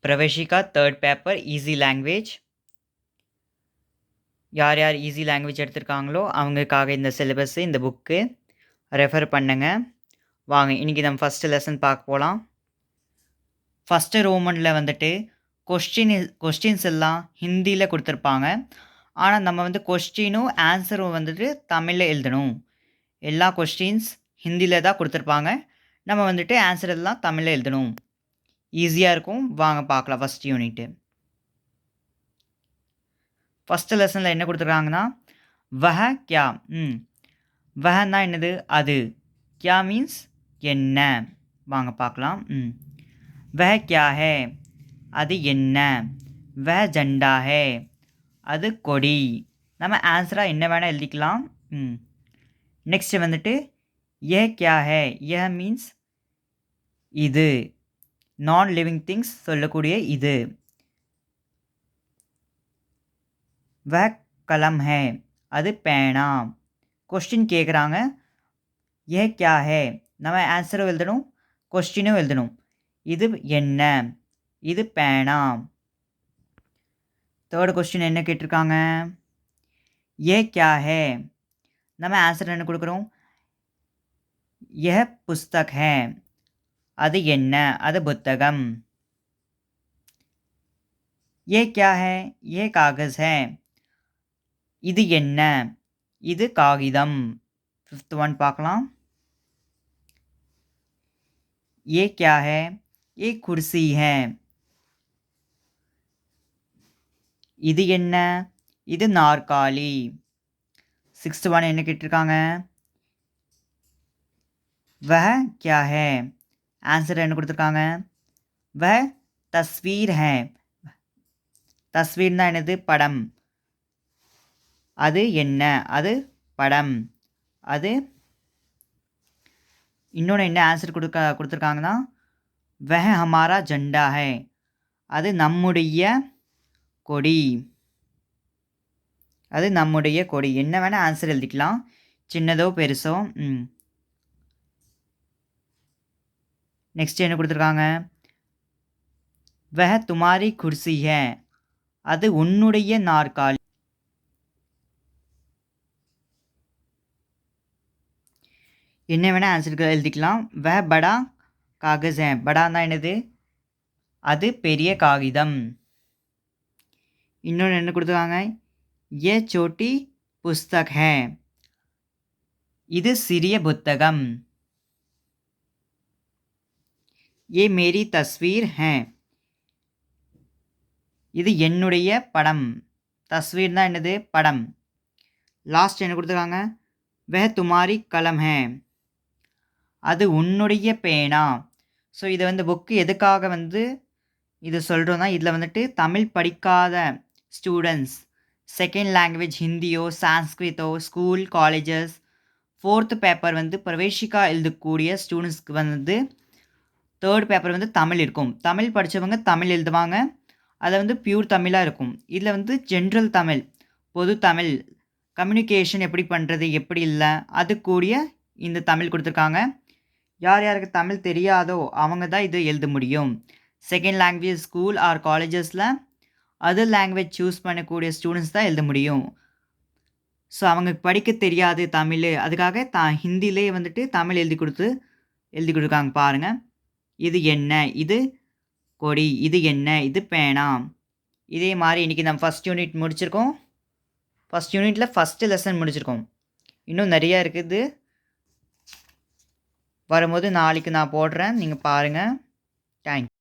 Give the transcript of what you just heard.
Praveshika third paper easy language. யார் யார் easy language எடுத்திருக்காங்களோ அவங்களுக்காக இந்த சிலபஸ், இந்த புக்கு ரெஃபர் பண்ணுங்க. வாங்க இன்றைக்கி நம்ம ஃபஸ்ட்டு லெசன் பார்க்க போகலாம். ஃபஸ்ட்டு ரோமனில் வந்துட்டு கொஸ்டின்ஸ் எல்லாம் ஹிந்தியில் கொடுத்துருப்பாங்க. ஆனால் நம்ம வந்து கொஸ்டினும் ஆன்சரும் வந்துட்டு தமிழில் எழுதணும். எல்லா கொஸ்டின்ஸ் ஹிந்தியில் தான் கொடுத்துருப்பாங்க. நம்ம வந்துட்டு ஆன்சர் எல்லாம் தமிழில் எழுதணும். ஈஸியாக இருக்கும். வாங்க பார்க்கலாம் ஃபஸ்ட் யூனிட்டு. ஃபஸ்ட்டு லெசனில் என்ன கொடுத்துருக்காங்கன்னா வஹ கியா. வஹன்னா என்னது? அது. கியா மீன்ஸ் என்ன. வாங்க பார்க்கலாம். வஹ கியா ஹே, அது என்ன. வஹ ஜெண்டா ஹே, அது கொடி. நம்ம ஆன்சராக என்ன வேணால் எழுதிக்கலாம். நெக்ஸ்ட்டு வந்துட்டு ஏ கியா ஹே. ஏ மீன்ஸ் இது. நான் லிவிங் திங்ஸ் சொல்லக்கூடிய இது. வ கலம் ஹே, அது பேனா. கொஸ்டின் கேட்குறாங்க ஏ கியா ஹே, நம்ம ஆன்சரும் எழுதணும், கொஸ்டினும் எழுதணும். இது என்ன, இது பேனா. தேர்ட் கொஸ்டின் என்ன கேட்டிருக்காங்க? ஏ கியா ஹே, நம்ம ஆன்சர் என்ன கொடுக்குறோம்? ஏ புஸ்தக் ஹே, அது என்ன, அது புத்தகம். ஏ கியா ஹே, ஏ காகஸ் ஹே, இது என்ன, இது காகிதம். ஃபிஃப்த் ஒன் பார்க்கலாம். ये क्या है? ये कुर्सी है. இது என்ன, இது நாற்காலி. சிக்ஸ்த் ஒன் என்ன கேட்டிருக்காங்க? वह क्या है, ஆன்சர் என்ன கொடுத்துருக்காங்க? वह तस्वीर है. தஸ்வீர்னா என்னது? படம். அது என்ன, அது படம். அது இன்னொன்று என்ன ஆன்சர் கொடுத்துருக்காங்கன்னா வஹ ஹமாரா ஜெண்டா ஹே, அது நம்முடைய கொடி. அது நம்முடைய கொடி. என்ன வேணால் ஆன்சர் எழுதிக்கலாம், சின்னதோ பெருசோ. நெக்ஸ்ட் என்ன கொடுத்துருக்காங்க? வஹ துமாரி குர்சி ஹே, அது உன்னுடைய நாற்காலி. என்ன வேணால் ஆன்சருக்கு எழுதிக்கலாம். வ படா காகஸ் ஹே, படான்னா என்னது? அது பெரிய காகிதம். இன்னொன்று என்ன கொடுத்துருக்காங்க? ஏ சோட்டி புஸ்தக் ஹே, இது சிறிய புத்தகம். ஏ மேரி தஸ்வீர் ஹே, இது என்னுடைய படம். தஸ்வீர்னா என்னது? படம். லாஸ்ட் என்ன கொடுத்துருக்காங்க? வஹ துமாரி கலம் ஹே, அது உன்னுடைய பேனா. ஸோ இதை வந்து புக்கு எதுக்காக வந்து இது சொல்கிறோன்னா, இதில் வந்துட்டு தமிழ் படிக்காத ஸ்டூடெண்ட்ஸ், செகண்ட் லாங்குவேஜ் ஹிந்தியோ சான்ஸ்கிரிட்டோ, ஸ்கூல் காலேஜஸ், ஃபோர்த்து பேப்பர் வந்து பிரவேஷிக்கா எழுதக்கூடிய ஸ்டூடெண்ட்ஸ்க்கு வந்து தேர்ட் பேப்பர் வந்து தமிழ் இருக்கும். தமிழ் படித்தவங்க தமிழ் எழுதுவாங்க. அதை வந்து பியூர் தமிழாக இருக்கும். இதில் வந்து ஜென்ரல் தமிழ், பொது தமிழ், கம்யூனிகேஷன் எப்படி பண்ணுறது எப்படி இல்லை, அது கூடிய இந்த தமிழ் கொடுத்துருக்காங்க. யார் யாருக்கு தமிழ் தெரியாதோ அவங்க தான் இது எழுத முடியும். செகண்ட் லாங்குவேஜ் ஸ்கூல் ஆர் காலேஜஸில் அதர் லாங்குவேஜ் சூஸ் பண்ணக்கூடிய ஸ்டூடெண்ட்ஸ் தான் எழுத முடியும். ஸோ அவங்க படிக்க தெரியாது தமிழ், அதுக்காக ஹிந்திலே வந்துட்டு தமிழ் எழுதி கொடுத்துருக்காங்க. பாருங்கள், இது என்ன, இது கொடி. இது என்ன, இது பேனா. இதே மாதிரி இன்றைக்கி நம்ம ஃபஸ்ட் யூனிட் முடிச்சிருக்கோம். ஃபஸ்ட் யூனிட்டில் ஃபஸ்ட்டு லெசன் முடிச்சிருக்கோம். இன்னும் நிறையா இருக்குது. வரும்போது நாளைக்கு நான் போடுறேன், நீங்கள் பாருங்கள். தேங்க்யூ.